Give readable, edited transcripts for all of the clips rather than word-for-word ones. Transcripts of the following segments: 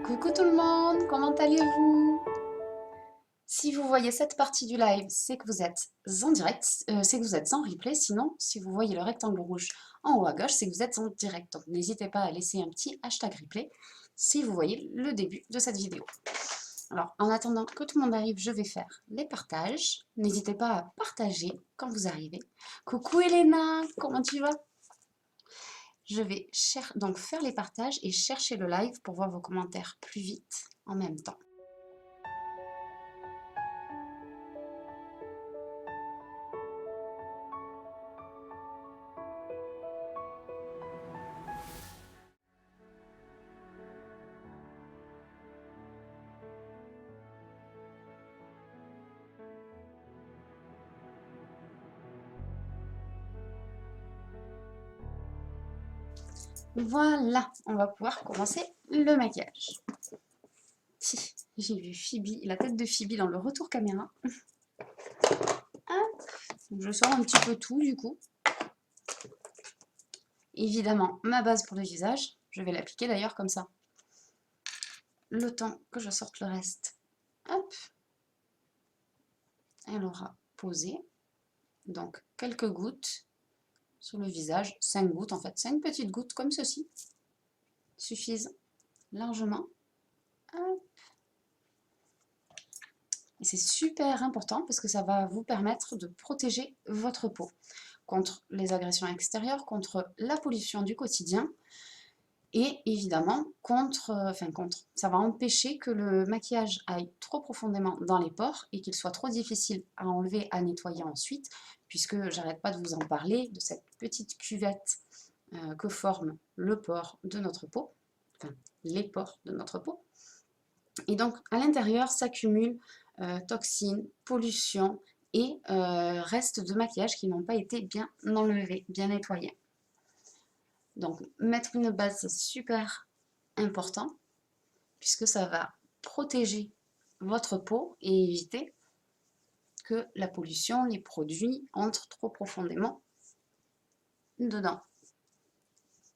Coucou tout le monde, comment allez-vous? Si vous voyez cette partie du live, c'est que vous êtes en direct, c'est que vous êtes en replay. Sinon, si vous voyez le rectangle rouge en haut à gauche, c'est que vous êtes en direct. Donc n'hésitez pas à laisser un petit hashtag replay si vous voyez le début de cette vidéo. Alors, en attendant que tout le monde arrive, je vais faire les partages. N'hésitez pas à partager quand vous arrivez. Coucou Elena, comment tu vas? Je vais donc faire les partages et chercher le live pour voir vos commentaires plus vite en même temps. Voilà, on va pouvoir commencer le maquillage. Si, j'ai vu Phoebe, la tête de Phoebe dans le retour caméra. Hop, je sors un petit peu tout du coup. Évidemment, ma base pour le visage. Je vais l'appliquer d'ailleurs comme ça. Le temps que je sorte le reste. Hop. Elle aura posé. Donc, quelques gouttes sur le visage. 5 gouttes en fait. 5 petites gouttes comme ceci. Suffisent largement. Hop. Et c'est super important parce que ça va vous permettre de protéger votre peau contre les agressions extérieures, contre la pollution du quotidien et évidemment ça va empêcher que le maquillage aille trop profondément dans les pores et qu'il soit trop difficile à enlever, à nettoyer ensuite, puisque j'arrête pas de vous en parler, de cette petite cuvette que forme le pore de notre peau, enfin les pores de notre peau. Et donc à l'intérieur s'accumulent toxines, pollution et restes de maquillage qui n'ont pas été bien enlevés, bien nettoyés. Donc mettre une base, c'est super important puisque ça va protéger votre peau et éviter que la pollution, les produits entrent trop profondément dedans.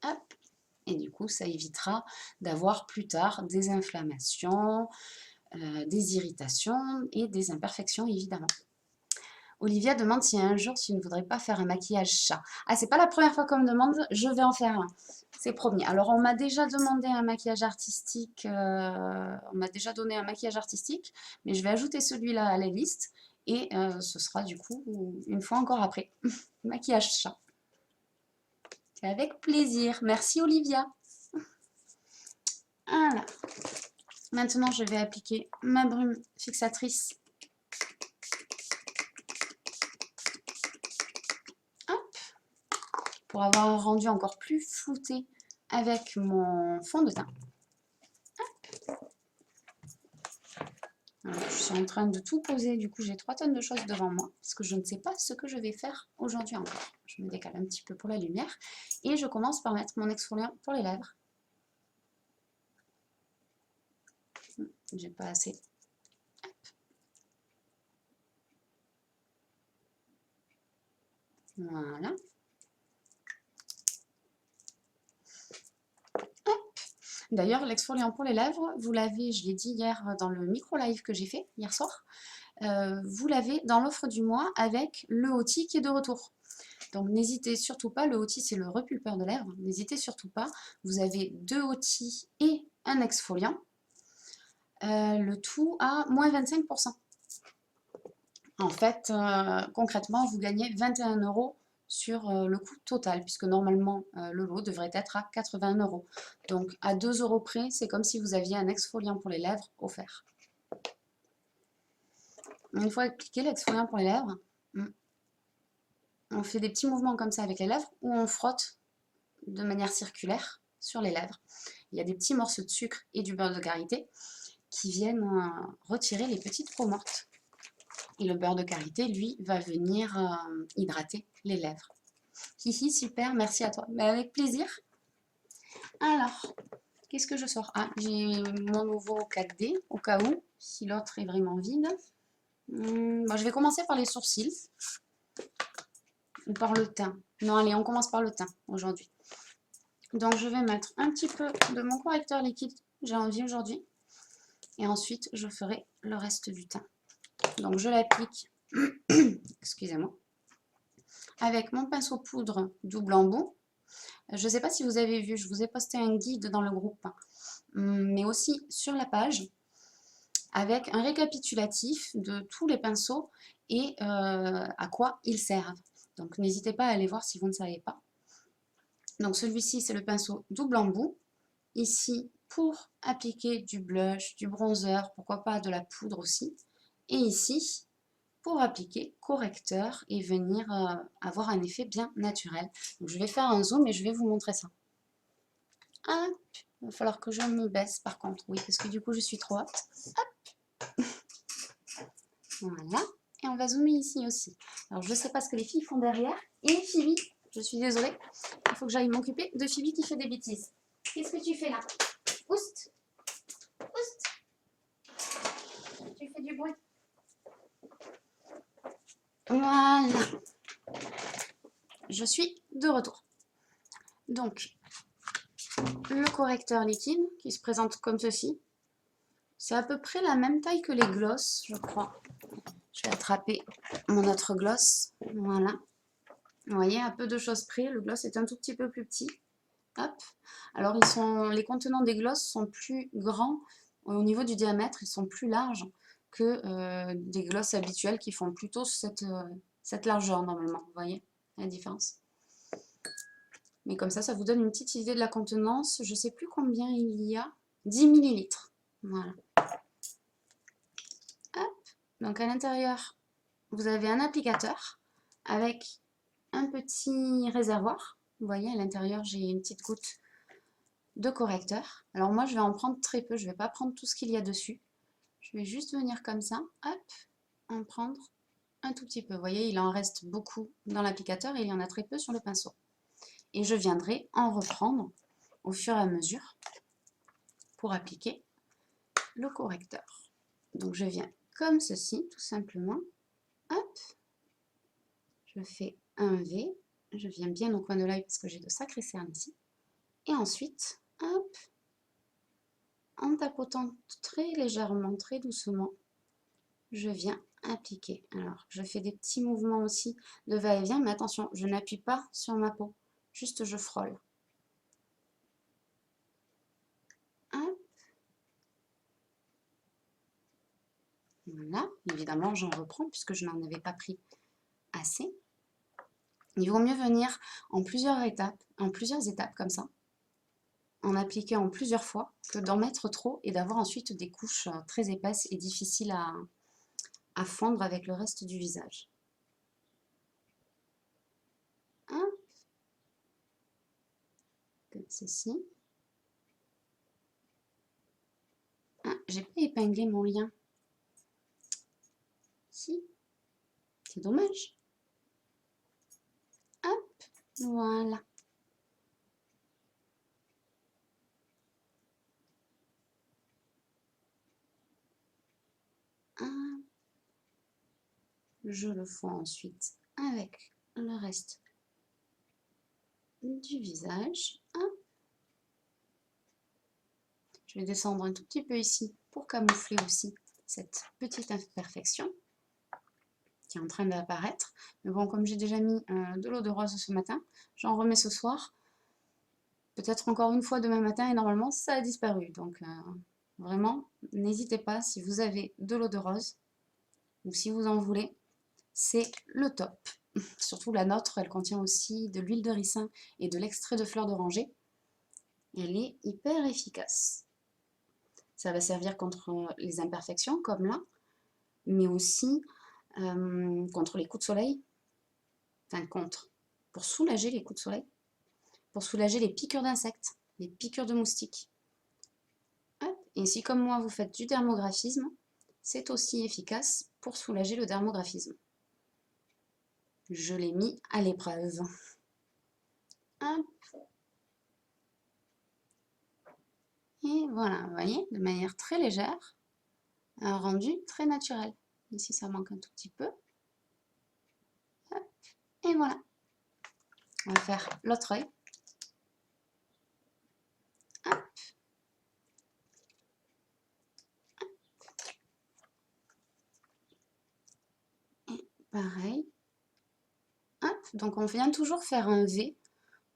Hop. Et du coup, ça évitera d'avoir plus tard des inflammations, des irritations et des imperfections évidemment. Olivia demande si un jour tu ne voudrais pas faire un maquillage chat. Ah, c'est pas la première fois qu'on me demande, je vais en faire un. C'est promis. Alors, on m'a déjà demandé un maquillage artistique, on m'a déjà donné un maquillage artistique, mais je vais ajouter celui-là à la liste et ce sera du coup une fois encore après. Maquillage chat. C'est avec plaisir. Merci Olivia. Voilà. Maintenant, je vais appliquer ma brume fixatrice. Pour avoir un rendu encore plus flouté avec mon fond de teint. Alors, je suis en train de tout poser, du coup j'ai 3 tonnes de choses devant moi, parce que je ne sais pas ce que je vais faire aujourd'hui encore. Je me décale un petit peu pour la lumière, et je commence par mettre mon exfoliant pour les lèvres. J'ai pas assez. Hop. Voilà. D'ailleurs, l'exfoliant pour les lèvres, vous l'avez, je l'ai dit hier dans le micro-live que j'ai fait, hier soir, vous l'avez dans l'offre du mois avec le Hoti qui est de retour. Donc n'hésitez surtout pas, le Hoti c'est le repulpeur de lèvres, n'hésitez surtout pas, vous avez 2 Hoti et un exfoliant, le tout à moins 25%. En fait, concrètement, vous gagnez 21 € sur le coût total, puisque normalement le lot devrait être à 80 €. Donc à 2 € près, c'est comme si vous aviez un exfoliant pour les lèvres offert. Une fois appliqué l'exfoliant pour les lèvres, on fait des petits mouvements comme ça avec les lèvres, ou on frotte de manière circulaire sur les lèvres. Il y a des petits morceaux de sucre et du beurre de karité qui viennent retirer les petites peaux mortes. Et le beurre de karité, lui, va venir hydrater les lèvres. Hihi, super, merci à toi. Mais avec plaisir. Alors, qu'est-ce que je sors? Ah, j'ai mon nouveau 4D, au cas où, si l'autre est vraiment vide. Bon, je vais commencer par les sourcils. Ou par le teint. Non, allez, on commence par le teint aujourd'hui. Donc je vais mettre un petit peu de mon correcteur liquide, j'ai envie aujourd'hui. Et ensuite, je ferai le reste du teint. Donc je l'applique, excusez-moi, avec mon pinceau poudre double embout. Je ne sais pas si vous avez vu, je vous ai posté un guide dans le groupe, mais aussi sur la page, avec un récapitulatif de tous les pinceaux et à quoi ils servent. Donc n'hésitez pas à aller voir si vous ne savez pas. Donc celui-ci, c'est le pinceau double embout. Ici, pour appliquer du blush, du bronzer, pourquoi pas de la poudre aussi. Et ici, pour appliquer correcteur et venir avoir un effet bien naturel. Donc, je vais faire un zoom et je vais vous montrer ça. Hop, il va falloir que je me baisse par contre, oui, parce que du coup je suis trop haute. Hop. Voilà, et on va zoomer ici aussi. Alors je ne sais pas ce que les filles font derrière. Et Phoebe, je suis désolée, il faut que j'aille m'occuper de Phoebe qui fait des bêtises. Qu'est-ce que tu fais là? Oust, oust. Tu fais du bruit. Voilà. Je suis de retour. Donc, le correcteur liquide qui se présente comme ceci. C'est à peu près la même taille que les glosses, je crois. Je vais attraper mon autre gloss. Voilà. Vous voyez, à peu de choses près, le gloss est un tout petit peu plus petit. Hop. Alors, les contenants des glosses sont plus grands au niveau du diamètre, ils sont plus larges que des glosses habituelles qui font plutôt cette largeur normalement. Vous voyez la différence? Mais comme ça vous donne une petite idée de la contenance. Je ne sais plus combien il y a. 10 ml. Voilà. Hop. Donc à l'intérieur, vous avez un applicateur avec un petit réservoir. Vous voyez, à l'intérieur, j'ai une petite goutte de correcteur. Alors moi, je vais en prendre très peu. Je ne vais pas prendre tout ce qu'il y a dessus. Je vais juste venir comme ça, hop, en prendre un tout petit peu. Vous voyez, il en reste beaucoup dans l'applicateur et il y en a très peu sur le pinceau. Et je viendrai en reprendre au fur et à mesure pour appliquer le correcteur. Donc je viens comme ceci, tout simplement. Hop, je fais un V, je viens bien au coin de l'œil parce que j'ai de sacrés cernes ici. Et ensuite, hop, en tapotant très légèrement, très doucement, je viens appliquer. Alors, je fais des petits mouvements aussi de va-et-vient, mais attention, je n'appuie pas sur ma peau, juste je frôle. Hop. Voilà, évidemment, j'en reprends puisque je n'en avais pas pris assez. Il vaut mieux venir en plusieurs étapes comme ça, en appliquer en plusieurs fois, que d'en mettre trop et d'avoir ensuite des couches très épaisses et difficiles à fondre avec le reste du visage. Hop. Comme ceci. Ah, j'ai pas épinglé mon lien. Si, c'est dommage. Hop, voilà. Hop. Je le fais ensuite avec le reste du visage. Hop. Je vais descendre un tout petit peu ici pour camoufler aussi cette petite imperfection qui est en train d'apparaître. Mais bon, comme j'ai déjà mis de l'eau de rose ce matin, j'en remets ce soir. Peut-être encore une fois demain matin et normalement ça a disparu. Donc vraiment, n'hésitez pas si vous avez de l'eau de rose ou si vous en voulez, c'est le top. Surtout la nôtre, elle contient aussi de l'huile de ricin et de l'extrait de fleur d'oranger. Elle est hyper efficace. Ça va servir contre les imperfections comme là, mais aussi contre les coups de soleil. Enfin, pour soulager les coups de soleil, pour soulager les piqûres d'insectes, les piqûres de moustiques. Hop. Et si comme moi vous faites du dermographisme, c'est aussi efficace pour soulager le dermographisme. Je l'ai mis à l'épreuve. Hop. Et voilà, vous voyez, de manière très légère, un rendu très naturel. Ici, ça manque un tout petit peu. Hop. Et voilà. On va faire l'autre œil. pareil. Hop, donc on vient toujours faire un V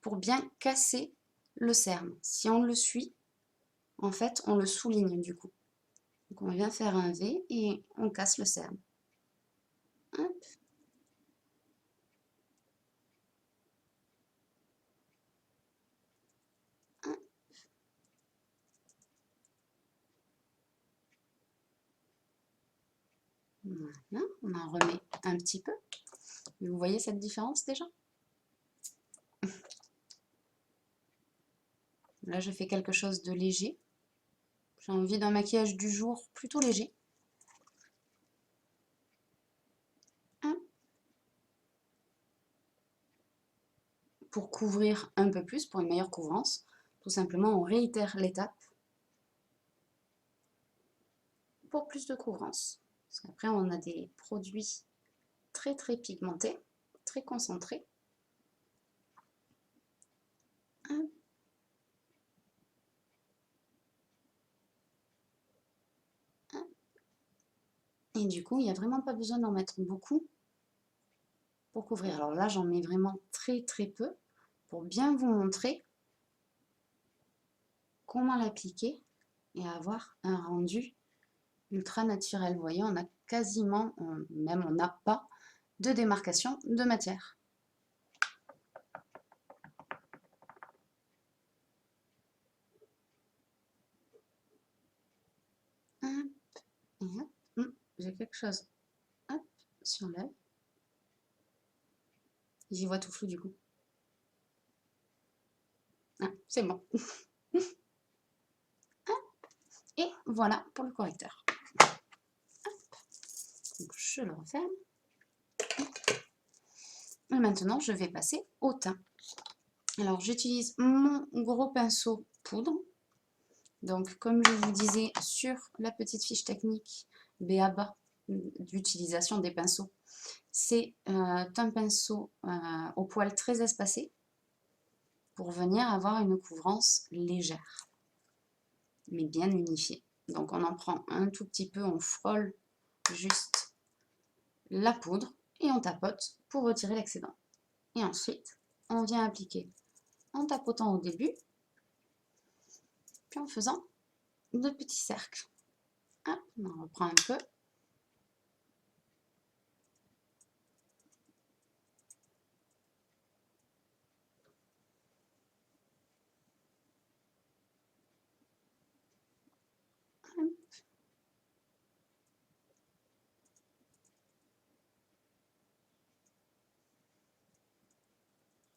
pour bien casser le cerne. Si on le suit, en fait, on le souligne du coup. Donc on vient faire un V et on casse le cerne. Hop. Hop. Voilà, on en remet un petit peu. Vous voyez cette différence déjà? Là, je fais quelque chose de léger. J'ai envie d'un maquillage du jour plutôt léger. Pour couvrir un peu plus, pour une meilleure couvrance, tout simplement, on réitère l'étape pour plus de couvrance. Parce qu'après, on a des produits très très pigmentés, très concentrés. Et du coup, il n'y a vraiment pas besoin d'en mettre beaucoup pour couvrir. Alors là, j'en mets vraiment très très peu pour bien vous montrer comment l'appliquer et avoir un rendu ultra naturel. Vous voyez, on a quasiment, même on n'a pas de démarcation de matière. Hop, et hop. J'ai quelque chose, hop, sur l'œil. J'y vois tout flou du coup. Ah, c'est bon. Et voilà pour le correcteur. Donc, je le referme. Et maintenant, je vais passer au teint. Alors, j'utilise mon gros pinceau poudre. Donc, comme je vous disais sur la petite fiche technique BABA d'utilisation des pinceaux, c'est un pinceau au poil très espacé pour venir avoir une couvrance légère, mais bien unifiée. Donc, on en prend un tout petit peu, on frôle juste la poudre et on tapote pour retirer l'excédent. Et ensuite, on vient appliquer en tapotant au début, puis en faisant de petits cercles. Hop, on reprend un peu.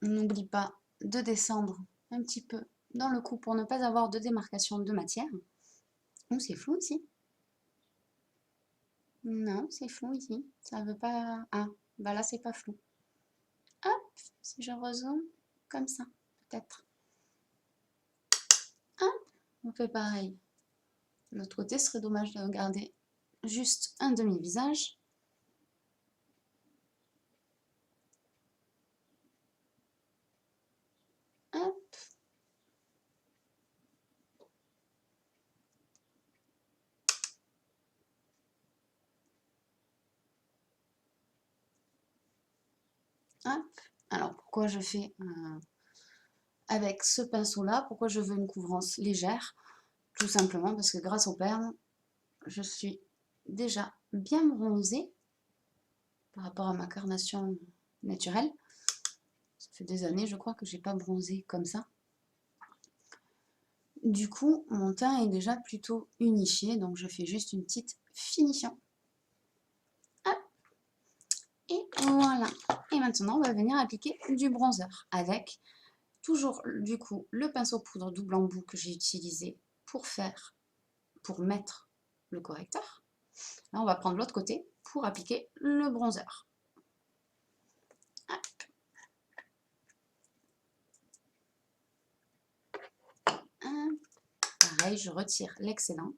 On n'oublie pas de descendre un petit peu dans le cou pour ne pas avoir de démarcation de matière. Oh, c'est flou ici. Non, c'est flou ici. Ça veut pas... Ah, bah là, c'est pas flou. Hop, si je rezoome, comme ça, peut-être. Hop, on fait pareil. De l'autre côté, ce serait dommage de garder juste un demi-visage. Hop. Hop. Alors, pourquoi je fais avec ce pinceau-là? Pourquoi je veux une couvrance légère? Tout simplement parce que grâce aux perles, je suis déjà bien bronzée par rapport à ma carnation naturelle. Ça fait des années, je crois, que j'ai pas bronzé comme ça. Du coup, mon teint est déjà plutôt unifié, donc je fais juste une petite finition. Hop. Et voilà. Et maintenant, on va venir appliquer du bronzer avec toujours, du coup, le pinceau poudre double embout que j'ai utilisé pour mettre le correcteur. Là, on va prendre l'autre côté pour appliquer le bronzer. Hop. Pareil, je retire l'excédent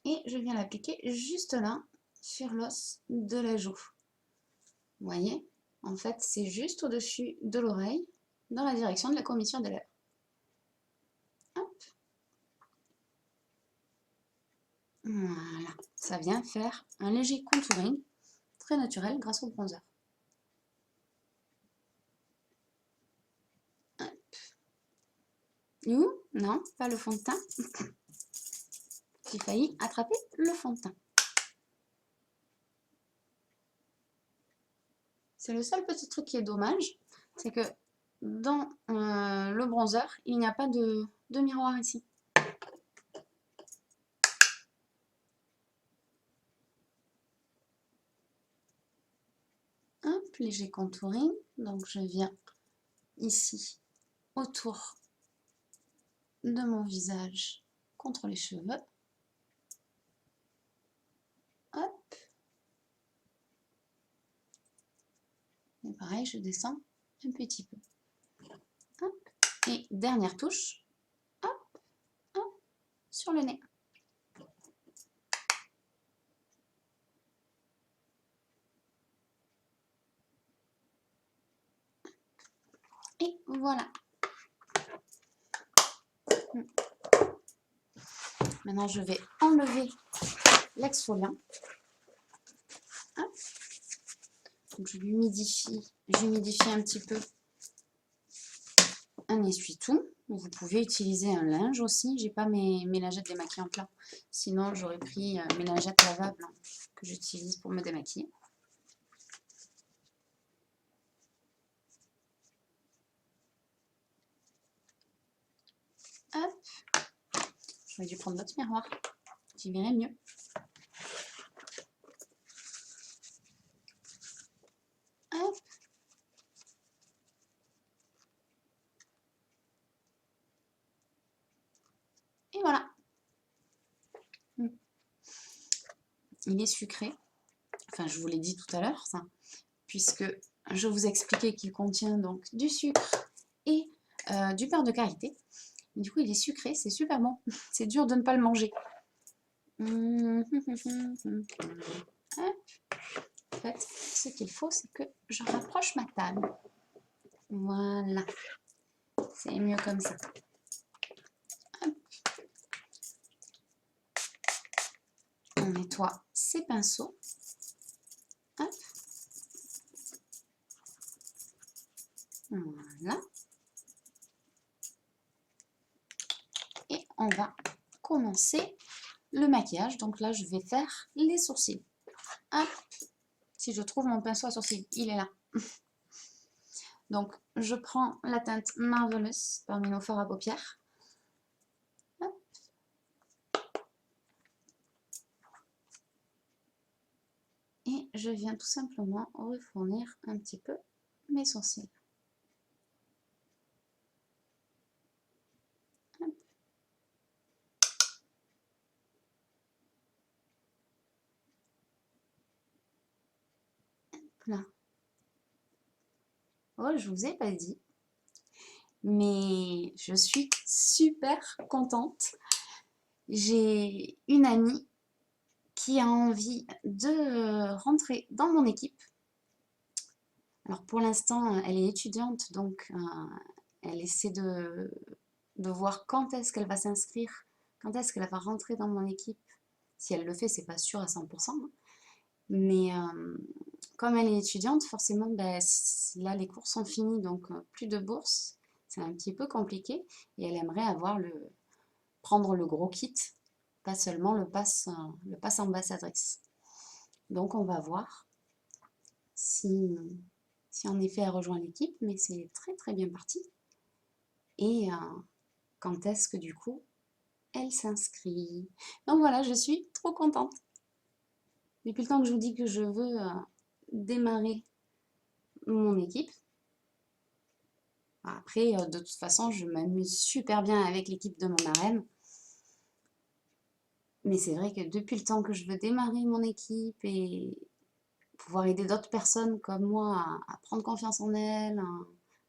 et je viens l'appliquer juste là, sur l'os de la joue. Vous voyez, en fait, c'est juste au-dessus de l'oreille, dans la direction de la commissure des lèvres. Hop. Voilà, ça vient faire un léger contouring, très naturel grâce au bronzer. Où? Non, pas le fond de teint. J'ai failli attraper le fond de teint. C'est le seul petit truc qui est dommage, c'est que dans le bronzer, il n'y a pas de miroir ici. Hop, léger contouring, donc je viens ici autour de mon visage contre les cheveux. Hop. Et pareil, je descends un petit peu. Hop. Et dernière touche, hop, hop, sur le nez. Et voilà. Maintenant, je vais enlever l'exfoliant. Donc, j'humidifie un petit peu un essuie-tout. Vous pouvez utiliser un linge aussi. J'ai pas mes lingettes démaquillantes là. Sinon, j'aurais pris mes lingettes lavables que j'utilise pour me démaquiller. Hop. J'aurais dû prendre notre miroir. J'y verrai mieux. Hop. Et voilà. Il est sucré. Enfin, je vous l'ai dit tout à l'heure, ça. Puisque je vous expliquais qu'il contient donc du sucre et du beurre de karité. Du coup, il est sucré, c'est super bon. C'est dur de ne pas le manger. En fait, ce qu'il faut, c'est que je rapproche ma table. Voilà. C'est mieux comme ça. Hop. On nettoie ses pinceaux. Hop. Voilà. Et on va commencer le maquillage. Donc là, je vais faire les sourcils. Hop. Si je trouve mon pinceau à sourcils, il est là. Donc, je prends la teinte Marvelous parmi nos fards à paupières. Hop. Et je viens tout simplement refournir un petit peu mes sourcils. Hop. Là. Oh, je vous ai pas dit, mais je suis super contente. J'ai une amie qui a envie de rentrer dans mon équipe. Alors pour l'instant, elle est étudiante, donc elle essaie de voir quand est-ce qu'elle va s'inscrire, quand est-ce qu'elle va rentrer dans mon équipe. Si elle le fait, c'est pas sûr à 100%. Hein. Mais comme elle est étudiante, forcément, ben, là les cours sont finis, donc plus de bourse. C'est un petit peu compliqué. Et elle aimerait prendre le gros kit, pas seulement le pass ambassadrice. Donc on va voir si en effet elle rejoint l'équipe, mais c'est très très bien parti. Et quand est-ce que du coup elle s'inscrit. Donc voilà, je suis trop contente. Depuis le temps que je vous dis que je veux démarrer mon équipe. Après, de toute façon, je m'amuse super bien avec l'équipe de mon marraine. Mais c'est vrai que depuis le temps que je veux démarrer mon équipe et pouvoir aider d'autres personnes comme moi à prendre confiance en elles,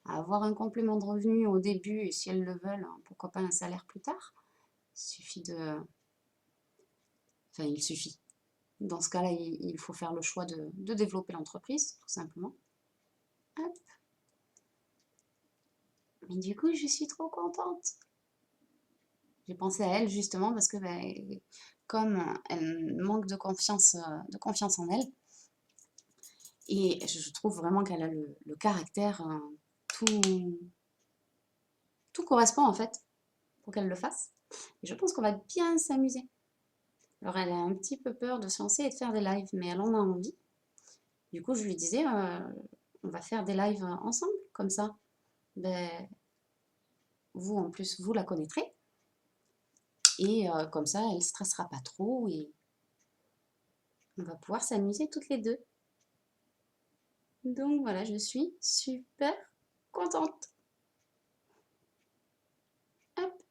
à avoir un complément de revenu au début et si elles le veulent, pourquoi pas un salaire plus tard. Il suffit de... Enfin, il suffit. Dans ce cas-là, il faut faire le choix de développer l'entreprise, tout simplement. Hop. Mais du coup, je suis trop contente. J'ai pensé à elle justement parce que comme elle manque de confiance en elle, Et je trouve vraiment qu'elle a le caractère, tout correspond en fait pour qu'elle le fasse. Et je pense qu'on va bien s'amuser. Alors elle a un petit peu peur de se lancer et de faire des lives, mais elle en a envie. Du coup, je lui disais, on va faire des lives ensemble, comme ça. Ben, vous, en plus, vous la connaîtrez. Et comme ça, elle ne stressera pas trop et on va pouvoir s'amuser toutes les deux. Donc voilà, je suis super contente. Hop,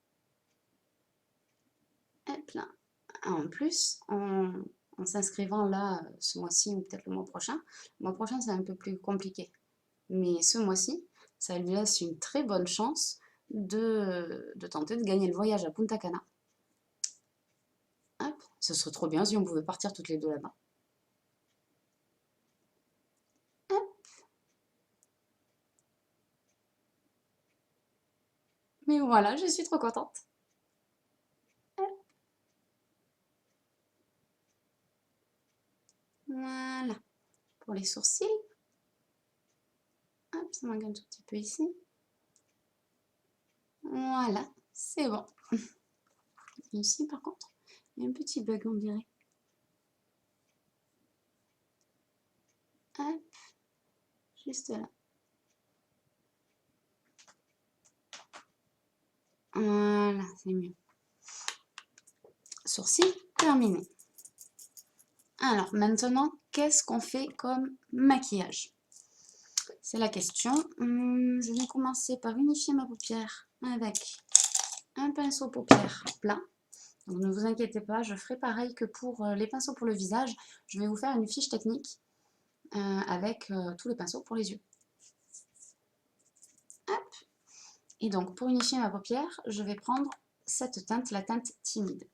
hop là. En plus, en s'inscrivant là, ce mois-ci ou peut-être le mois prochain c'est un peu plus compliqué. Mais ce mois-ci, ça lui laisse une très bonne chance de tenter de gagner le voyage à Punta Cana. Hop, ce serait trop bien si on pouvait partir toutes les deux là-bas. Mais voilà, je suis trop contente. Voilà, pour les sourcils. Hop, ça manque un tout petit peu ici. Voilà, c'est bon. Ici, par contre, il y a un petit bug, on dirait. Hop, juste là. Voilà, c'est mieux. Sourcils terminé. Alors, maintenant, qu'est-ce qu'on fait comme maquillage? C'est la question. Je vais commencer par unifier ma paupière avec un pinceau paupière plat. Donc, ne vous inquiétez pas, je ferai pareil que pour les pinceaux pour le visage. Je vais vous faire une fiche technique avec tous les pinceaux pour les yeux. Hop. Et donc, pour unifier ma paupière, je vais prendre cette teinte, la teinte timide.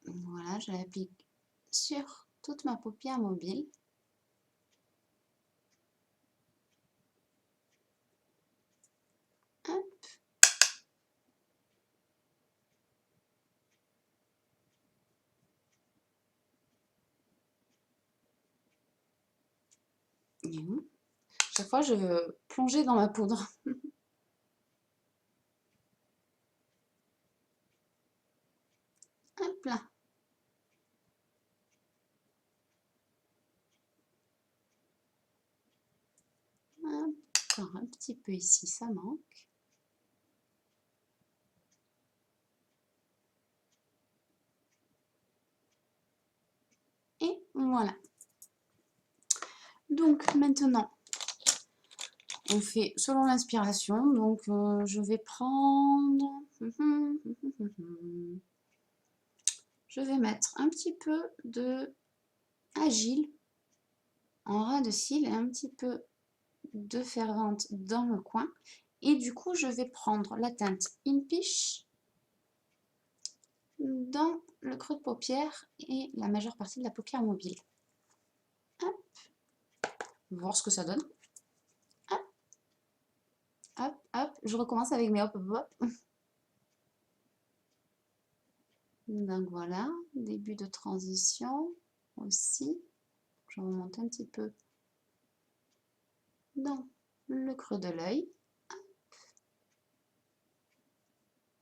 Voilà, je l'applique sur toute ma paupière mobile. Hop. Et chaque fois, je veux plonger dans ma poudre. Hop là. Hop. Encore un petit peu ici, ça manque. Et voilà. Donc maintenant, on fait selon l'inspiration. Donc je vais prendre... Je vais mettre un petit peu de Agile en ras de cils et un petit peu de Fervente dans le coin. Et du coup, je vais prendre la teinte In Peach dans le creux de paupière et la majeure partie de la paupière mobile. Hop. Voir ce que ça donne. Hop. Hop, hop. Je recommence avec mes hop, hop, hop. Donc voilà, début de transition aussi. Je remonte un petit peu dans le creux de l'œil.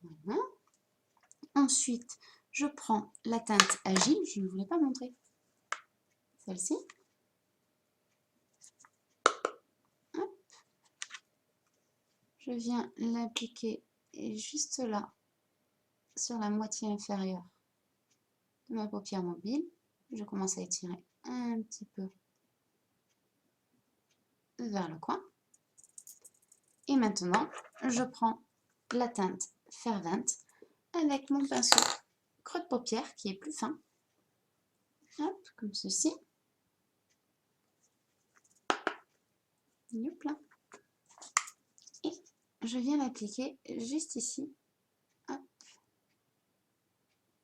Voilà. Ensuite, je prends la teinte Agile. Je ne voulais pas montrer. Celle-ci. Je viens l'appliquer juste là, sur la moitié inférieure de ma paupière mobile. Je commence à étirer un petit peu vers le coin. Et maintenant, je prends la teinte Fervente avec mon pinceau creux de paupière qui est plus fin. Hop, comme ceci. Hop là. Et je viens l'appliquer juste ici, hop,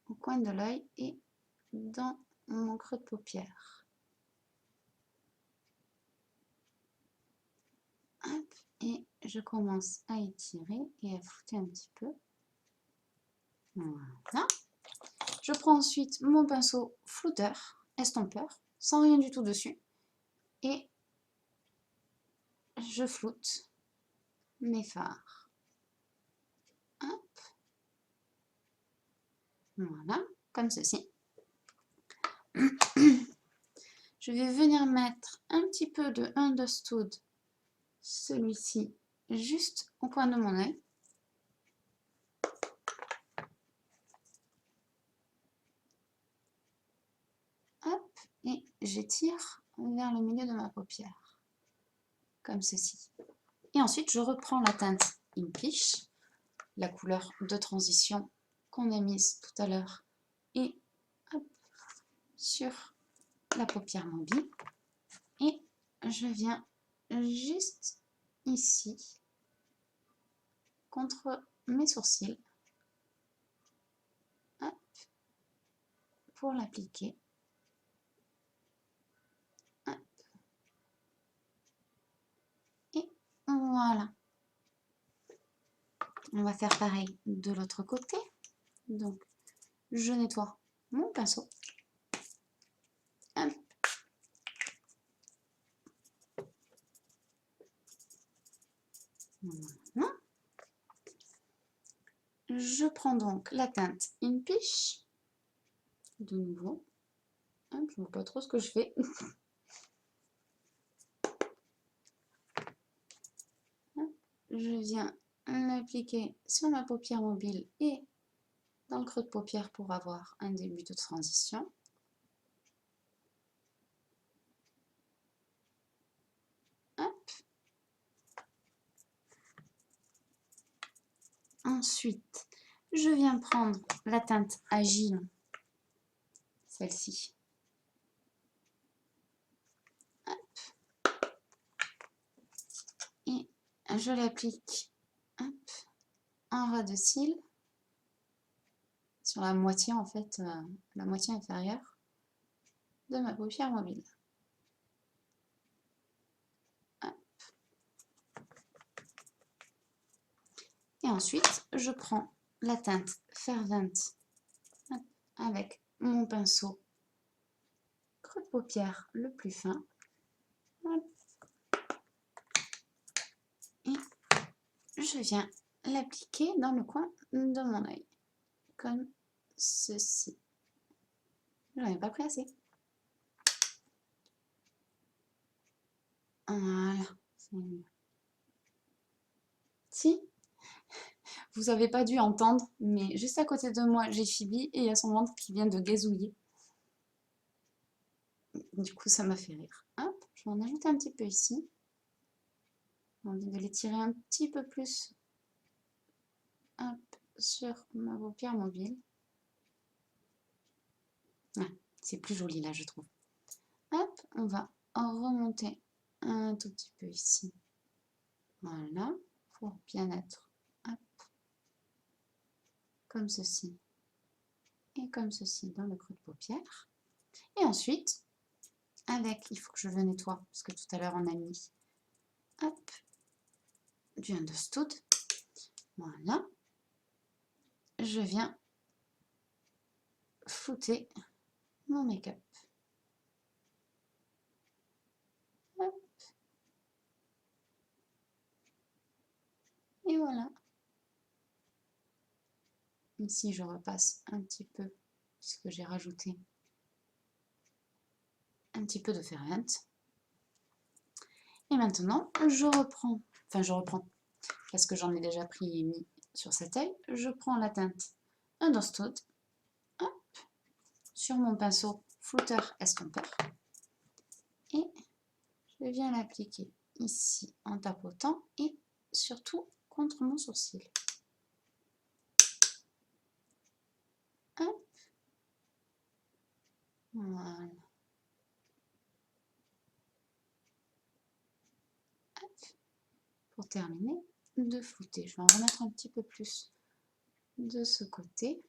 au coin de l'œil et dans mon creux de paupière. Hop. Et je commence à étirer et à flouter un petit peu. Voilà. Je prends ensuite mon pinceau flouteur, estompeur, sans rien du tout dessus. Et je floute mes fards. Hop. Voilà, comme ceci. Je vais venir mettre un petit peu de Understood, celui-ci, juste au coin de mon œil. Hop, et j'étire vers le milieu de ma paupière, comme ceci. Et ensuite, je reprends la teinte Impish, la couleur de transition qu'on a mise tout à l'heure, et hop, sur la paupière mobile. Et je viens juste ici, contre mes sourcils, hop, pour l'appliquer. Et voilà. On va faire pareil de l'autre côté. Donc, je nettoie mon pinceau. Hop. Voilà. Je prends donc la teinte Impish. De nouveau. Hop, je ne vois pas trop ce que je fais. Je viens l'appliquer sur ma paupière mobile et dans le creux de paupière pour avoir un début de transition. Hop. Ensuite, je viens prendre la teinte Agile, celle-ci. Et je l'applique en ras de cils, sur la moitié en fait, la moitié inférieure de ma paupière mobile. Hop. Et ensuite, je prends la teinte Fervent avec mon pinceau creux de paupière le plus fin. Hop. Et je viens l'appliquer dans le coin de mon œil, comme ceci. J'en ai pas pris assez. Voilà, c'est mieux. Si, vous n'avez pas dû entendre, mais juste à côté de moi, j'ai Phoebe et il y a son ventre qui vient de gazouiller. Du coup, ça m'a fait rire. Hop, je vais en ajouter un petit peu ici. J'ai envie de l'étirer un petit peu plus. Hop, sur ma paupière mobile. Ah, c'est plus joli là, je trouve. Hop, on va remonter un tout petit peu ici. Voilà, pour bien être. Hop, comme ceci. Et comme ceci dans le creux de paupière. Et ensuite, avec, il faut que je le nettoie, parce que tout à l'heure on a mis, hop, du Understood. Voilà. Je viens flouter mon make-up. Et voilà. Ici, je repasse un petit peu, puisque j'ai rajouté un petit peu de Fervent. Et maintenant, je reprends, parce que j'en ai déjà pris et mis sur cet œil, je prends la teinte Understood, hop, sur mon pinceau flouteur estompeur, et je viens l'appliquer ici en tapotant et surtout contre mon sourcil. Hop. Voilà. Hop. Pour terminer, de flouter. Je vais en remettre un petit peu plus de ce côté.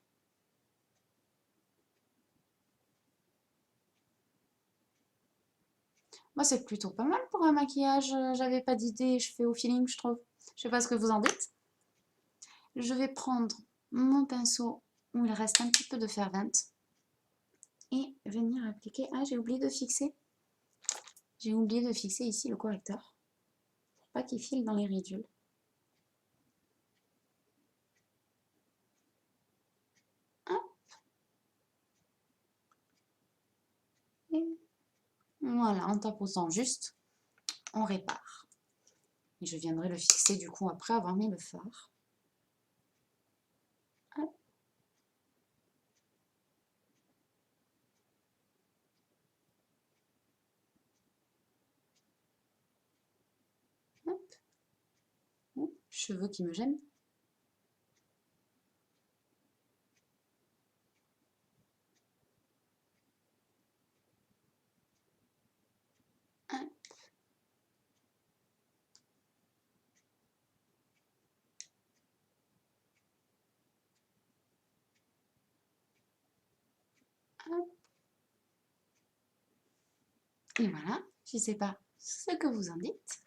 Moi, c'est plutôt pas mal pour un maquillage. J'avais pas d'idée, je fais au feeling, je trouve. Je sais pas ce que vous en dites. Je vais prendre mon pinceau où il reste un petit peu de Fervent et venir appliquer. Ah, j'ai oublié de fixer. J'ai oublié de fixer ici le correcteur pour pas qu'il file dans les ridules. Hop. Et voilà, en tapotant juste, on répare. Et je viendrai le fixer du coup après avoir mis le fard. Hop. Hop. Ouh, cheveux qui me gênent. Hop. Hop. Et voilà, je ne sais pas ce que vous en dites.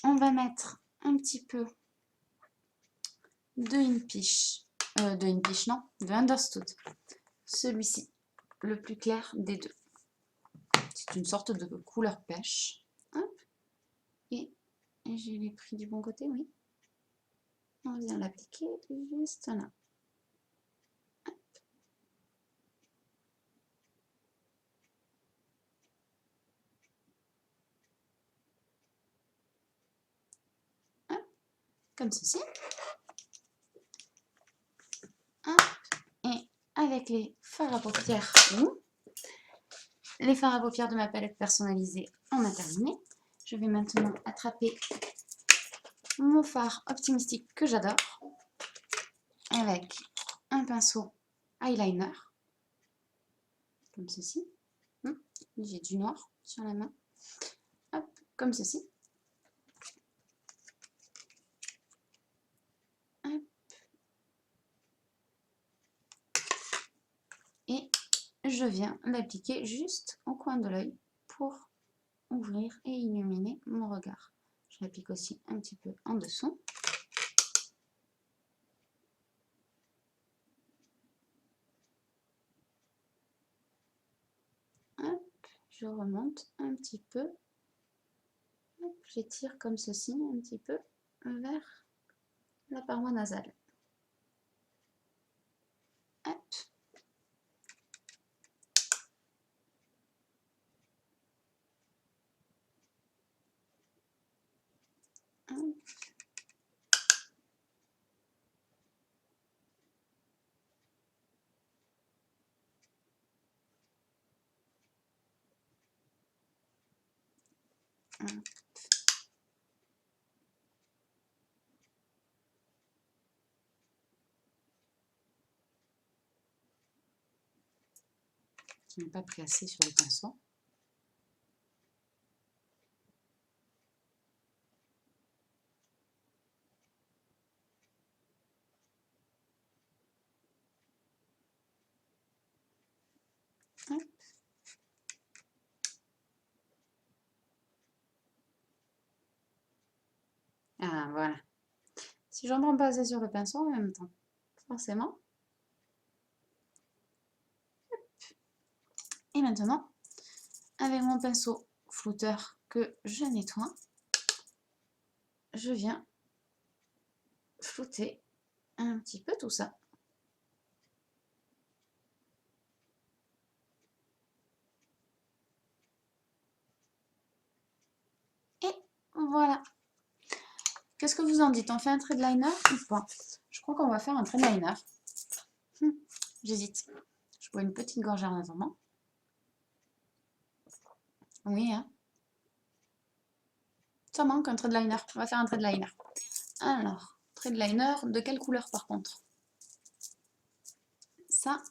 On va mettre un petit peu de Inpish, de Inpish non, de Understood. Celui-ci, le plus clair des deux. C'est une sorte de couleur pêche. Hop. Et je l'ai pris du bon côté, oui. On vient l'appliquer juste là. Hop. Hop. Comme ceci. Hop. Et avec les fards à paupières, les fards à paupières de ma palette personnalisée, on a terminé. Je vais maintenant attraper mon fard optimistique que j'adore avec un pinceau eyeliner, comme ceci. J'ai du noir sur la main. Hop, comme ceci. Hop. Et je viens l'appliquer juste au coin de l'œil pour ouvrir et illuminer mon regard. Je l'applique aussi un petit peu en dessous. Hop, je remonte un petit peu. J'étire comme ceci un petit peu vers la paroi nasale. Hop. Hop. Hop. Je n'ai pas pris assez sur le pinceau. Hop. Ah, voilà. Si j'en prends pas assez sur le pinceau en même temps, forcément. Et maintenant, avec mon pinceau flouteur que je nettoie, je viens flouter un petit peu tout ça. Et voilà. Qu'est-ce que vous en dites? On fait un trait de liner ou pas? Je crois qu'on va faire un trait de liner. J'hésite. Je bois une petite gorgée en attendant. Oui, hein. Ça manque un trait de liner. On va faire un trait de liner. Alors, trait de liner, de quelle couleur par contre? Ça,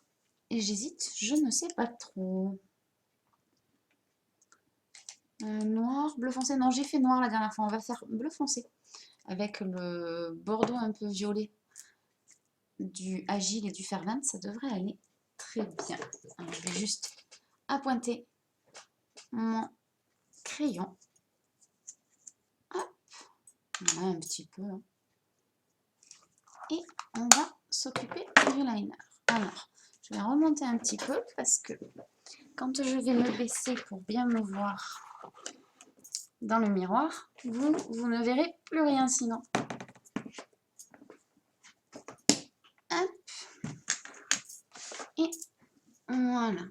j'hésite, je ne sais pas trop. Noir, bleu foncé. Non, j'ai fait noir la dernière fois. On va faire bleu foncé. Avec le bordeaux un peu violet du Agile et du Fervent, ça devrait aller très bien. Alors, je vais juste appointer mon crayon. Hop, voilà un petit peu. Et on va s'occuper du liner. Alors, je vais remonter un petit peu parce que quand je vais me baisser pour bien me voir dans le miroir, vous ne verrez plus rien sinon. Hop. Et voilà.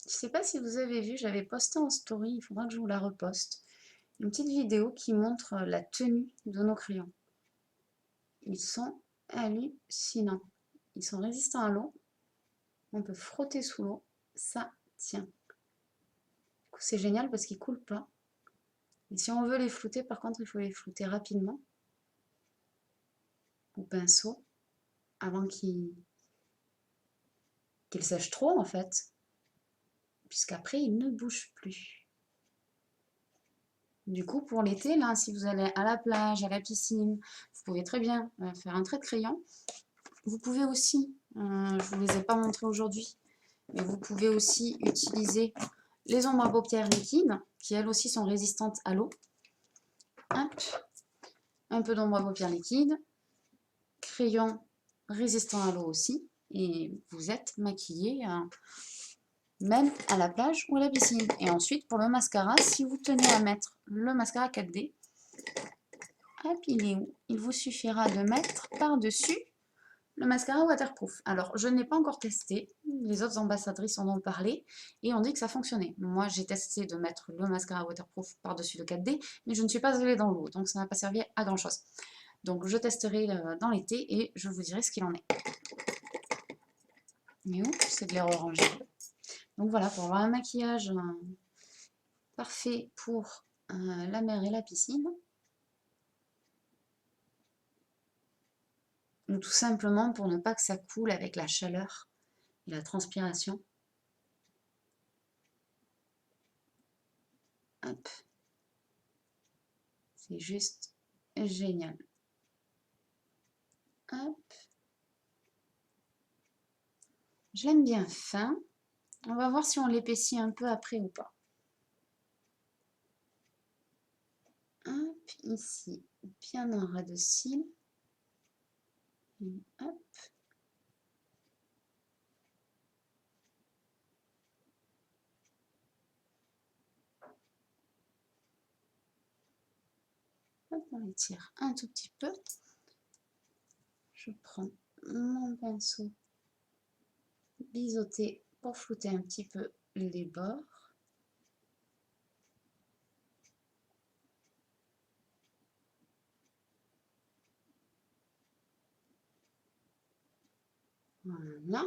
Je ne sais pas si vous avez vu, j'avais posté en story, il faudra que je vous la reposte. Une petite vidéo qui montre la tenue de nos crayons. Ils sont hallucinants. Ils sont résistants à l'eau. On peut frotter sous l'eau. Ça tient. C'est génial parce qu'ils ne coulent pas. Et si on veut les flouter, par contre, il faut les flouter rapidement. Au pinceau. Avant qu'ils sèchent trop, en fait. Puisqu'après, ils ne bougent plus. Du coup, pour l'été, là, si vous allez à la plage, à la piscine, vous pouvez très bien faire un trait de crayon. Vous pouvez aussi, je ne vous les ai pas montrés aujourd'hui, mais vous pouvez aussi utiliser les ombres à paupières liquides, qui elles aussi sont résistantes à l'eau. Un peu d'ombre à paupières liquide, crayon résistant à l'eau aussi, et vous êtes maquillé même à la plage ou à la piscine. Et ensuite, pour le mascara, si vous tenez à mettre le mascara 4D, hop, il est où? Il vous suffira de mettre par-dessus le mascara waterproof. Alors, je n'ai pas encore testé, les autres ambassadrices en ont parlé, et on dit que ça fonctionnait. Moi, j'ai testé de mettre le mascara waterproof par-dessus le 4D, mais je ne suis pas allée dans l'eau, donc ça n'a pas servi à grand-chose. Donc, je testerai dans l'été, et je vous dirai ce qu'il en est. Mais où? C'est de l'air orangé. Donc voilà, pour avoir un maquillage parfait pour la mer et la piscine, ou tout simplement pour ne pas que ça coule avec la chaleur et la transpiration. Hop. C'est juste génial. Hop. Je l'aime bien fin. On va voir si on l'épaissit un peu après ou pas. Hop, ici, bien en ras de cils. Hop. Hop, on l'étire un tout petit peu. Je prends mon pinceau biseauté pour flouter un petit peu les bords. Voilà.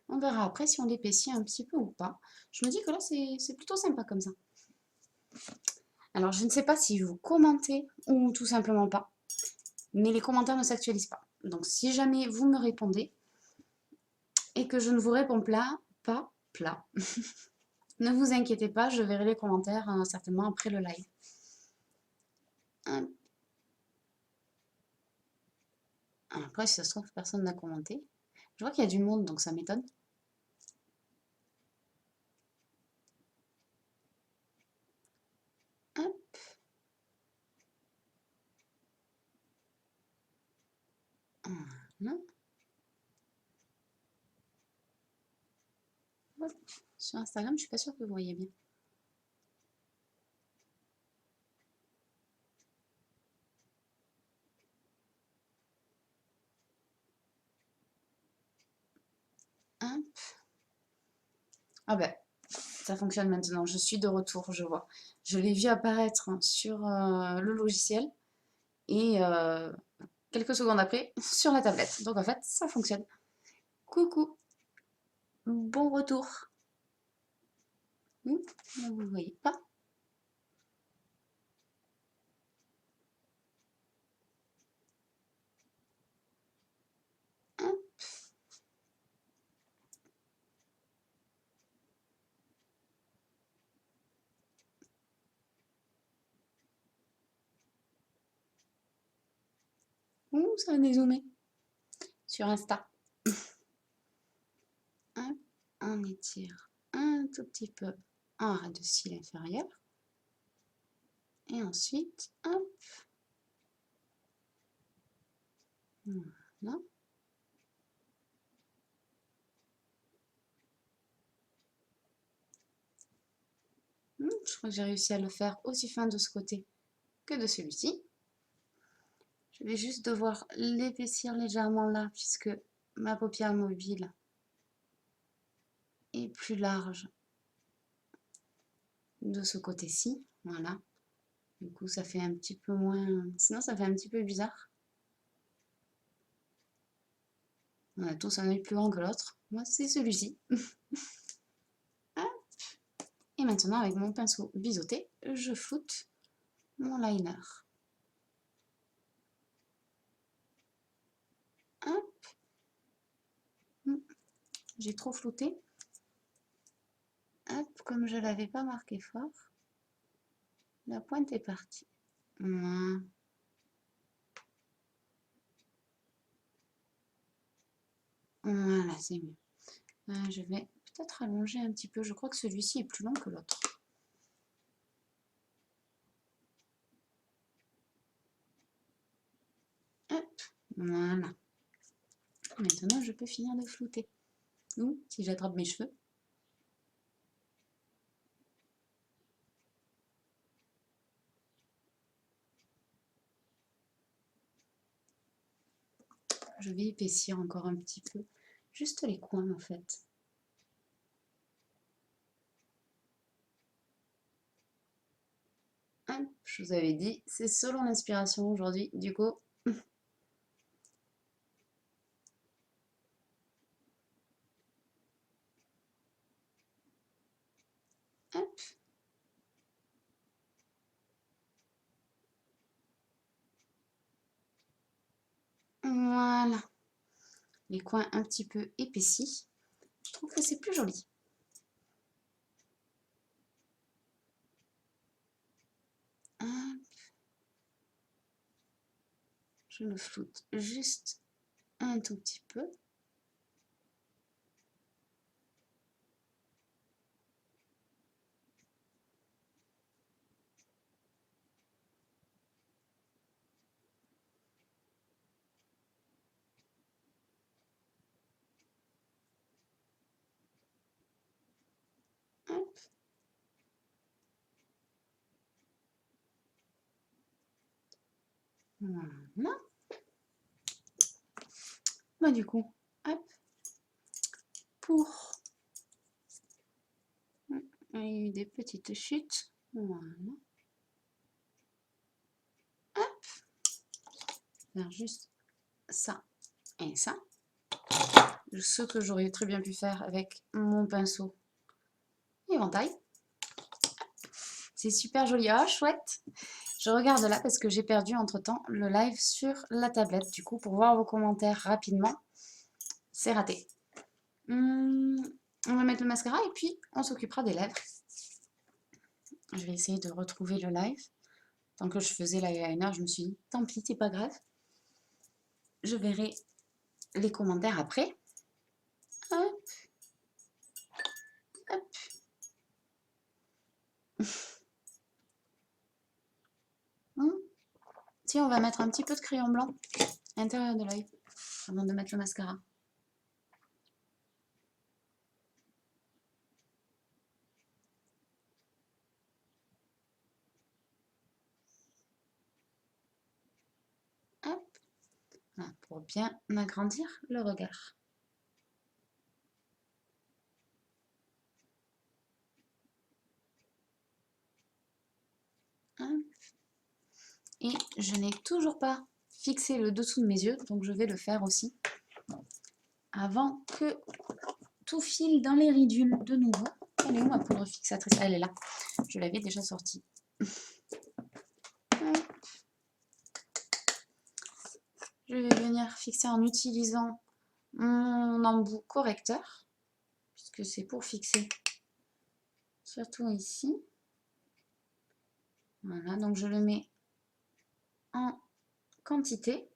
On verra après si on l'épaissit un petit peu ou pas. Je me dis que là, c'est plutôt sympa comme ça. Alors, je ne sais pas si vous commentez ou tout simplement pas, mais les commentaires ne s'actualisent pas. Donc, si jamais vous me répondez et que je ne vous réponds pas, ne vous inquiétez pas, je verrai les commentaires certainement après le live. Après, si ça se trouve, personne n'a commenté. Je vois qu'il y a du monde, donc ça m'étonne. Hop. Voilà. Hop. Sur Instagram, je suis pas sûre que vous voyez bien. Hop. Ah ben, ça fonctionne maintenant. Je suis de retour, je vois. Je l'ai vu apparaître sur le logiciel et quelques secondes après sur la tablette. Donc en fait, ça fonctionne. Coucou, bon retour. Vous ne voyez pas. Hop. Ouh, ça a dézoomé sur Insta. Hop, on étire un tout petit peu en ras de cils inférieur. Et ensuite, hop. Voilà. Je crois que j'ai réussi à le faire aussi fin de ce côté que de celui-ci. Je vais juste devoir l'épaissir légèrement là, puisque ma paupière mobile est plus large de ce côté-ci. Voilà. Du coup, ça fait un petit peu moins... Sinon, ça fait un petit peu bizarre. On a tous un œil plus grand que l'autre. Moi, c'est celui-ci. Et maintenant, avec mon pinceau biseauté, je floute mon liner. Hop. J'ai trop flouté. Hop, comme je ne l'avais pas marqué fort, la pointe est partie. Voilà, c'est mieux. Je vais peut-être allonger un petit peu. Je crois que celui-ci est plus long que l'autre. Hop, voilà. Maintenant, je peux finir de flouter. Ou, si j'attrape mes cheveux. Je vais épaissir encore un petit peu. Juste les coins, en fait. Hop, je vous avais dit, c'est selon l'inspiration aujourd'hui, du coup. Hop. Voilà. Les coins un petit peu épaissis. Je trouve que c'est plus joli. Hop. Je le floute juste un tout petit peu. Hop. Voilà. Bah, du coup, hop. Pour... Il y a eu des petites chutes. Voilà. Hop. Faire juste ça et ça. Ce que j'aurais très bien pu faire avec mon pinceau éventail. C'est super joli. Ah, chouette. Je regarde là parce que j'ai perdu entre-temps le live sur la tablette. Du coup, pour voir vos commentaires rapidement, c'est raté. On va mettre le mascara et puis on s'occupera des lèvres. Je vais essayer de retrouver le live. Tant que je faisais l'eyeliner, je me suis dit, tant pis, c'est pas grave. Je verrai les commentaires après. Hop. Hop. Si, on va mettre un petit peu de crayon blanc à l'intérieur de l'œil avant de mettre le mascara. Hop. Voilà, pour bien agrandir le regard. Hop. Et je n'ai toujours pas fixé le dessous de mes yeux, donc je vais le faire aussi avant que tout file dans les ridules de nouveau. Elle est où ma poudre fixatrice? Elle est là. Je l'avais déjà sortie. Je vais venir fixer en utilisant mon embout correcteur, puisque c'est pour fixer surtout ici. Voilà, donc je le mets en quantité.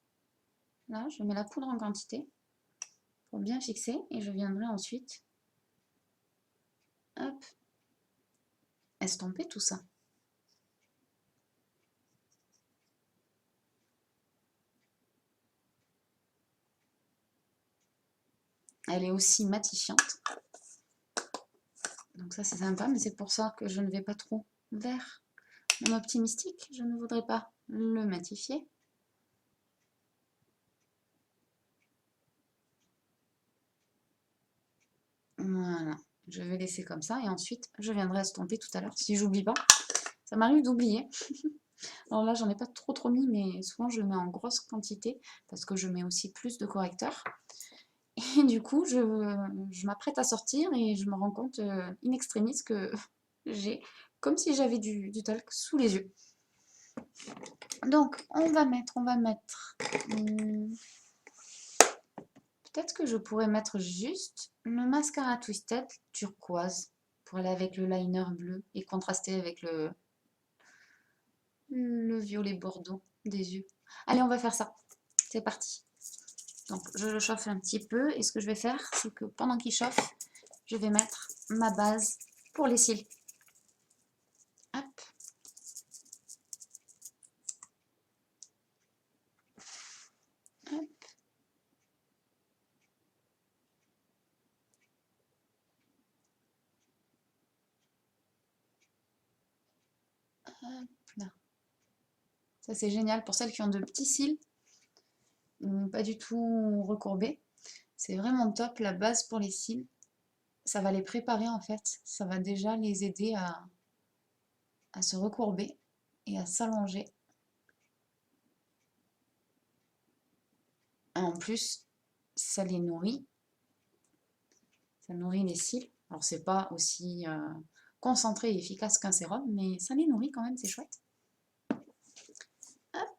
Là, je mets la poudre en quantité pour bien fixer et je viendrai ensuite, hop, estomper tout ça. Elle est aussi matifiante. Donc ça, c'est sympa, mais c'est pour ça que je ne vais pas trop vers mon optimistique. Je ne voudrais pas le matifier. Voilà, je vais laisser comme ça et ensuite je viendrai estomper tout à l'heure si j'oublie pas. Ça m'arrive d'oublier. Alors là, j'en ai pas trop mis, mais souvent je le mets en grosse quantité parce que je mets aussi plus de correcteur. Et du coup, je m'apprête à sortir et je me rends compte in extremis que j'ai comme si j'avais du talc sous les yeux. Donc, on va mettre peut-être que je pourrais mettre juste le mascara Twisted turquoise pour aller avec le liner bleu et contraster avec le violet bordeaux des yeux. Allez, on va faire ça. C'est parti. Donc, je le chauffe un petit peu et ce que je vais faire, c'est que pendant qu'il chauffe, je vais mettre ma base pour les cils. Hop. Hop. Hop là. Ça, c'est génial pour celles qui ont de petits cils, pas du tout recourbés. C'est vraiment top, la base pour les cils. Ça va les préparer en fait. Ça va déjà les aider à se recourber et à s'allonger. En plus, ça les nourrit. Ça nourrit les cils. Alors, c'est pas aussi concentré et efficace qu'un sérum, mais ça les nourrit quand même, c'est chouette. Hop.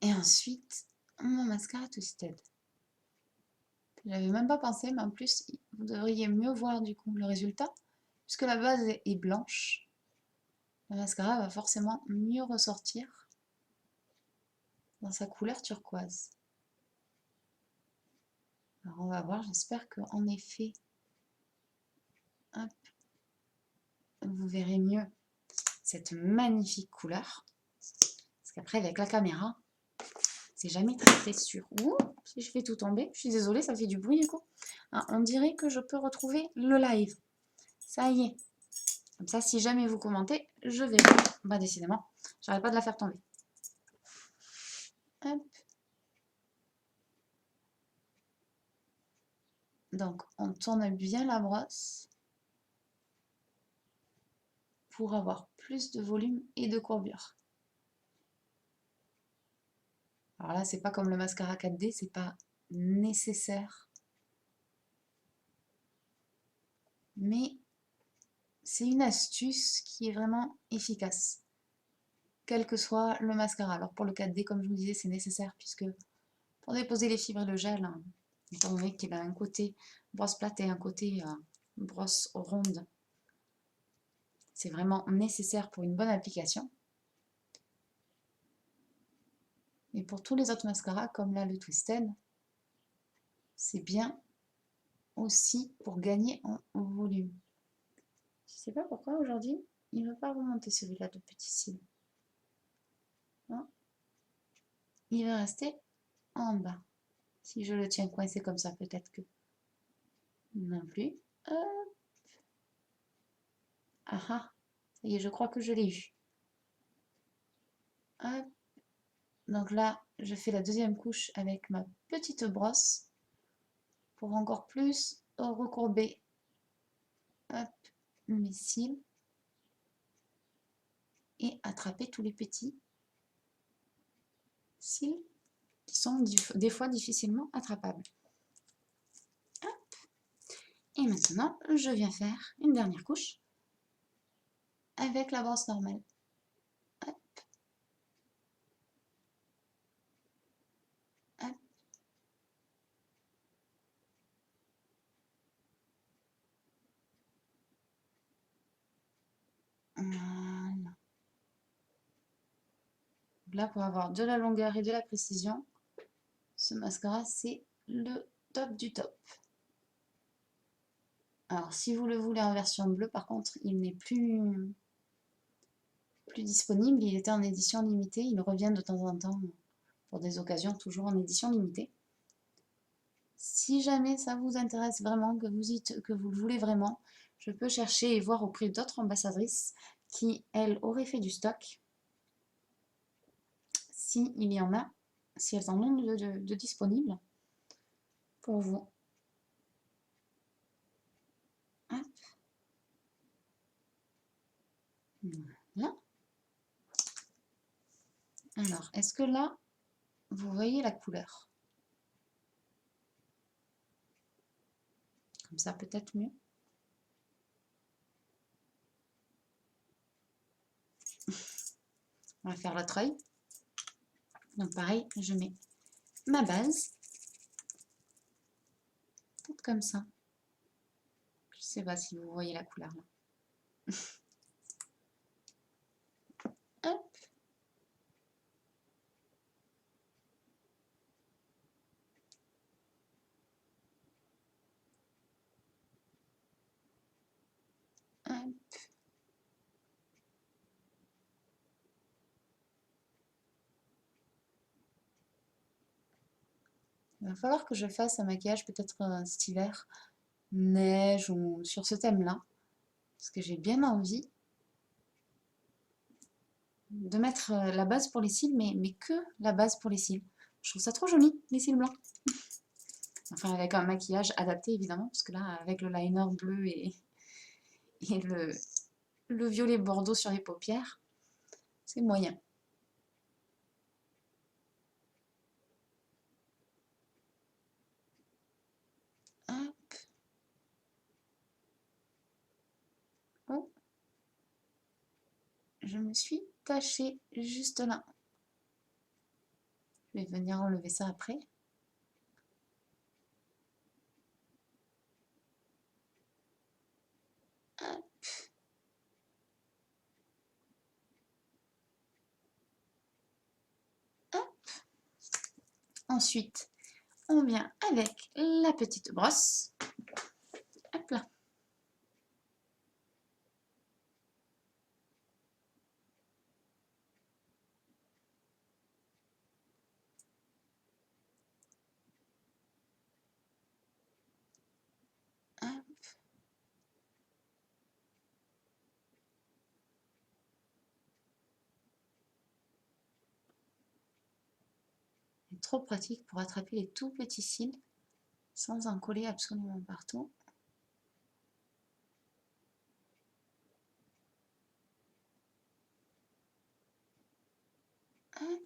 Et ensuite, mon mascara Twisted. J'avais même pas pensé, mais en plus, vous devriez mieux voir du coup le résultat. Puisque la base est blanche, le mascara va forcément mieux ressortir dans sa couleur turquoise. Alors on va voir, j'espère qu'en effet, hop, vous verrez mieux cette magnifique couleur. Parce qu'après, avec la caméra, c'est jamais très sûr. Ouh, si je fais tout tomber, je suis désolée, ça fait du bruit du coup. Ah, on dirait que je peux retrouver le live. Ça y est. Comme ça, si jamais vous commentez, je vais. Bah, décidément, j'arrête pas de la faire tomber. Hop. Donc, on tourne bien la brosse pour avoir plus de volume et de courbure. Alors là, c'est pas comme le mascara 4D, c'est pas nécessaire. Mais c'est une astuce qui est vraiment efficace, quel que soit le mascara. Alors pour le 4D, comme je vous disais, c'est nécessaire puisque pour déposer les fibres et le gel, hein, étant donné qu'il a un côté brosse plate et un côté brosse ronde, c'est vraiment nécessaire pour une bonne application. Et pour tous les autres mascaras, comme là le Twisted, c'est bien aussi pour gagner en volume. Je ne sais pas pourquoi aujourd'hui, il ne veut pas remonter celui-là de petit cils. Non, il va rester en bas. Si je le tiens coincé comme ça, peut-être que non plus. Hop. Ah ah, ça y est, je crois que je l'ai eu. Hop. Donc là, je fais la deuxième couche avec ma petite brosse pour encore plus recourber, hop, mes cils et attraper tous les petits cils qui sont des fois difficilement attrapables. Hop. Et maintenant, je viens faire une dernière couche avec la brosse normale. Hop. Hop. Voilà. là, pour avoir de la longueur et de la précision, ce mascara, c'est le top du top. Alors, si vous le voulez en version bleue, par contre, il n'est plus disponible. Il était en édition limitée. Il revient de temps en temps pour des occasions, toujours en édition limitée. Si jamais ça vous intéresse vraiment, que vous le voulez vraiment, je peux chercher et voir auprès d'autres ambassadrices qui, elles, auraient fait du stock. Si il y en a, si elles en ont de disponibles pour vous. Hop. Voilà. Alors, est-ce que là, vous voyez la couleur? Comme ça, peut-être mieux. On va faire l'autre œil. Donc pareil, je mets ma base. Peut-être comme ça. Je ne sais pas si vous voyez la couleur là. Hop. Hop. Il va falloir que je fasse un maquillage peut-être cet hiver, neige ou sur ce thème-là. Parce que j'ai bien envie de mettre la base pour les cils, mais que la base pour les cils. Je trouve ça trop joli, les cils blancs. Enfin, avec un maquillage adapté, évidemment, parce que là, avec le liner bleu et le violet bordeaux sur les paupières, c'est moyen. Hop. Oh. Je me suis tachée juste là. Je vais venir enlever ça après. Hop. Hop. Ensuite, on vient avec la petite brosse. Hop là. Hop. C'est trop pratique pour attraper les tout petits cils sans en coller absolument partout. Hop.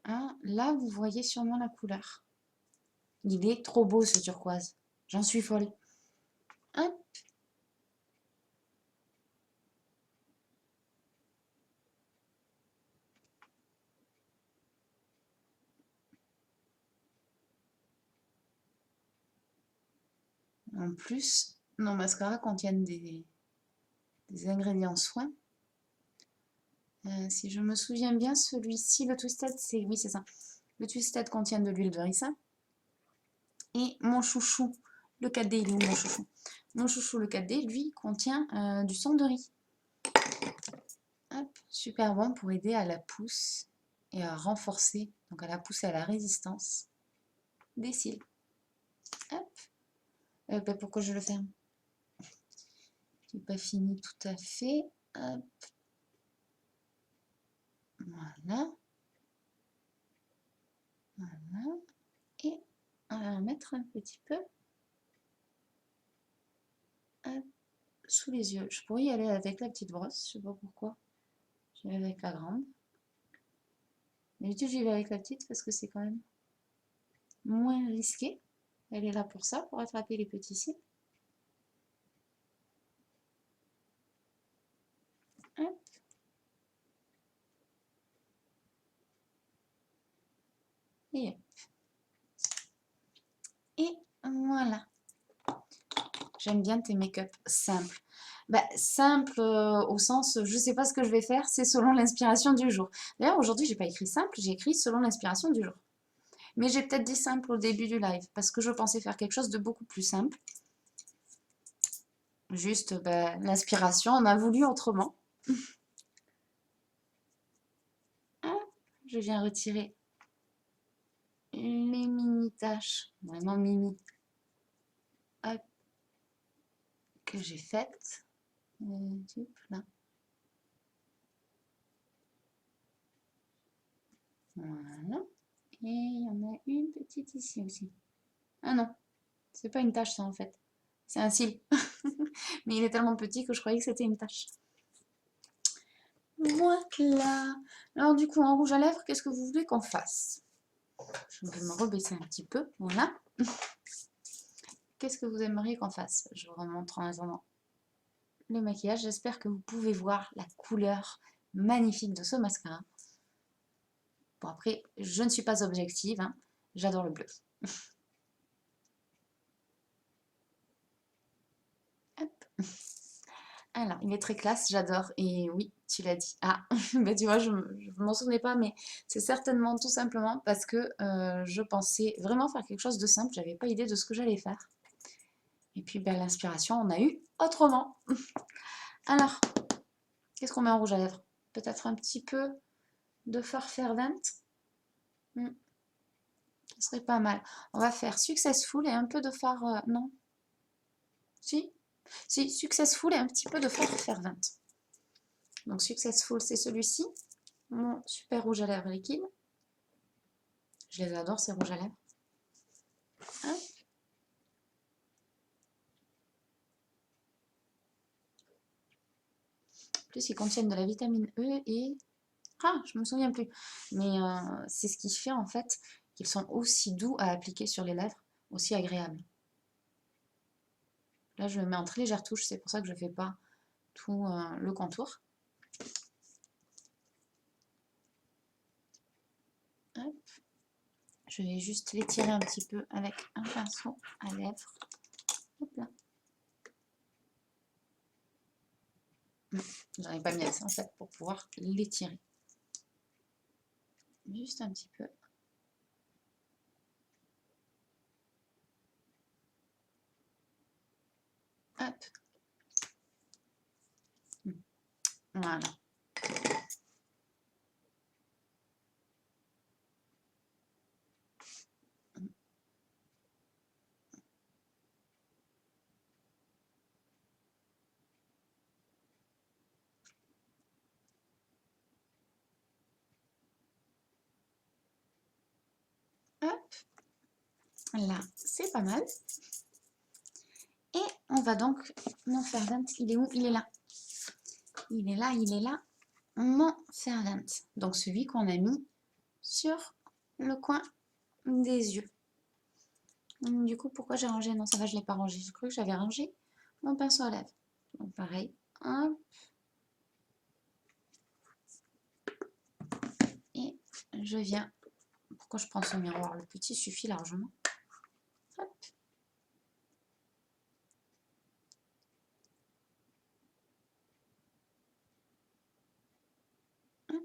Ah, là, vous voyez sûrement la couleur. Il est trop beau ce turquoise. J'en suis folle. Hop. En plus, nos mascaras contiennent des ingrédients soins. Si je me souviens bien, celui-ci, le Twisted, c'est... Oui, c'est ça. Le Twisted contient de l'huile de ricin. Et mon chouchou, le 4D, il est où mon chouchou? Mon chouchou, le 4D, lui, contient du son de riz. Hop, super bon pour aider à la pousse et à renforcer, donc à la pousse et à la résistance des cils. Hop. Pourquoi je le ferme? J'ai pas fini tout à fait. Hop. Voilà. Voilà. Et on va en mettre un petit peu hop, sous les yeux. Je pourrais y aller avec la petite brosse, je sais pas pourquoi. Je vais avec la grande. D'habitude, j'y vais avec la petite parce que c'est quand même moins risqué. Elle est là pour ça, pour attraper les petits cils. Hop. Et voilà. J'aime bien tes make-up simples. Bah, simple au sens, je sais pas ce que je vais faire, c'est selon l'inspiration du jour. D'ailleurs, aujourd'hui, j'ai pas écrit simple, j'ai écrit selon l'inspiration du jour. Mais j'ai peut-être dit simple au début du live, parce que je pensais faire quelque chose de beaucoup plus simple. Juste, bah, l'inspiration, on a voulu autrement. Ah, je viens retirer les mini taches, vraiment mini, hop, que j'ai faites. Là. Voilà. Et il y en a une petite ici aussi. Ah non, c'est pas une tache ça en fait. C'est un cil. Mais il est tellement petit que je croyais que c'était une tache. Voilà. Alors du coup, en rouge à lèvres, qu'est-ce que vous voulez qu'on fasse? Je vais me rebaisser un petit peu. Voilà. Qu'est-ce que vous aimeriez qu'on fasse? Je vous remontre en attendant le maquillage. J'espère que vous pouvez voir la couleur magnifique de ce mascara. Bon après, je ne suis pas objective. Hein. J'adore le bleu. Hop. Alors, il est très classe, j'adore. Et oui, tu l'as dit. Ah, ben tu vois, je ne m'en souvenais pas, mais c'est certainement tout simplement parce que je pensais vraiment faire quelque chose de simple. J'avais pas idée de ce que j'allais faire. Et puis, ben, l'inspiration, on a eu autrement. Alors, qu'est-ce qu'on met en rouge à lèvres? Peut-être un petit peu de fard fervent. Ce serait pas mal. On va faire Successful et un peu de fard... non? Si? Si, Successful et un petit peu de fard fervent. Donc, Successful, c'est celui-ci. Mon super rouge à lèvres liquide. Je les adore, ces rouges à lèvres. Hop. En plus, ils contiennent de la vitamine E et... Ah, je me souviens plus. Mais c'est ce qui fait en fait qu'ils sont aussi doux à appliquer sur les lèvres, aussi agréables. Là, je le mets en très légère touche, c'est pour ça que je ne fais pas tout le contour. Hop. Je vais juste l'étirer un petit peu avec un pinceau à lèvres. Hop là. J'en ai pas mis assez en fait pour pouvoir l'étirer. Juste un petit peu. Hop. Voilà. Hop. Là, c'est pas mal. Et on va donc, mon Fervent, il est où? Il est là. Il est là, il est là. Mon Fervent. Donc celui qu'on a mis sur le coin des yeux. Du coup, pourquoi j'ai rangé? Non, ça va, je ne l'ai pas rangé. Je crois que j'avais rangé mon pinceau à lèvres. Donc pareil, hop. Et je viens... Pourquoi je prends ce miroir? Le petit suffit largement. Hop. Hop.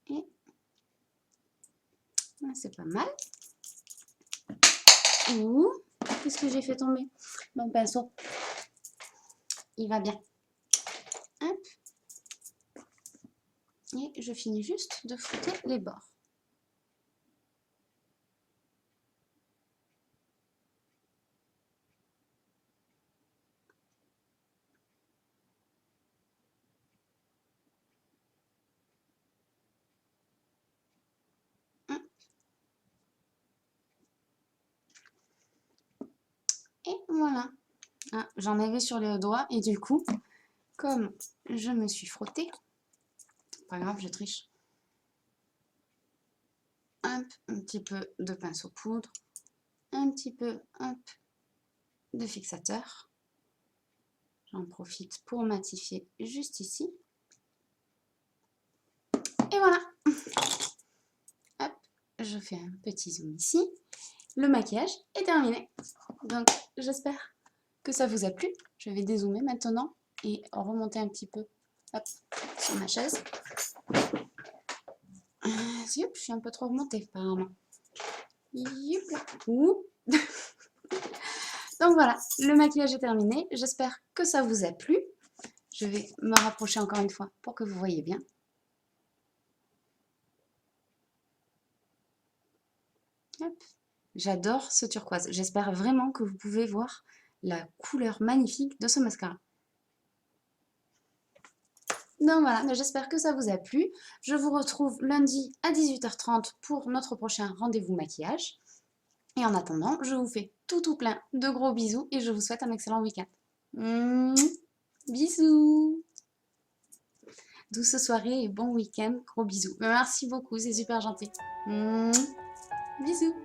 Et c'est pas mal. Ouh, qu'est-ce que j'ai fait tomber? Mon pinceau. Il va bien. Hop. Et je finis juste de frotter les bords. Et voilà. Ah, j'en avais sur le doigt et du coup, comme je me suis frottée, Pas grave, je triche. Hop, un petit peu de pinceau poudre. Un petit peu, hop, de fixateur. J'en profite pour matifier juste ici. Et voilà. Hop, je fais un petit zoom ici. Le maquillage est terminé. Donc, j'espère que ça vous a plu. Je vais dézoomer maintenant et remonter un petit peu, hop, sur ma chaise. Je suis un peu trop remontée, apparemment. Ouh. Donc voilà, le maquillage est terminé. J'espère que ça vous a plu. Je vais me rapprocher encore une fois pour que vous voyez bien. J'adore ce turquoise. J'espère vraiment que vous pouvez voir la couleur magnifique de ce mascara. Donc voilà, mais j'espère que ça vous a plu. Je vous retrouve lundi à 18h30 pour notre prochain rendez-vous maquillage. Et en attendant, je vous fais tout plein de gros bisous et je vous souhaite un excellent week-end. Bisous. Douce soirée et bon week-end. Gros bisous. Merci beaucoup, c'est super gentil. Bisous.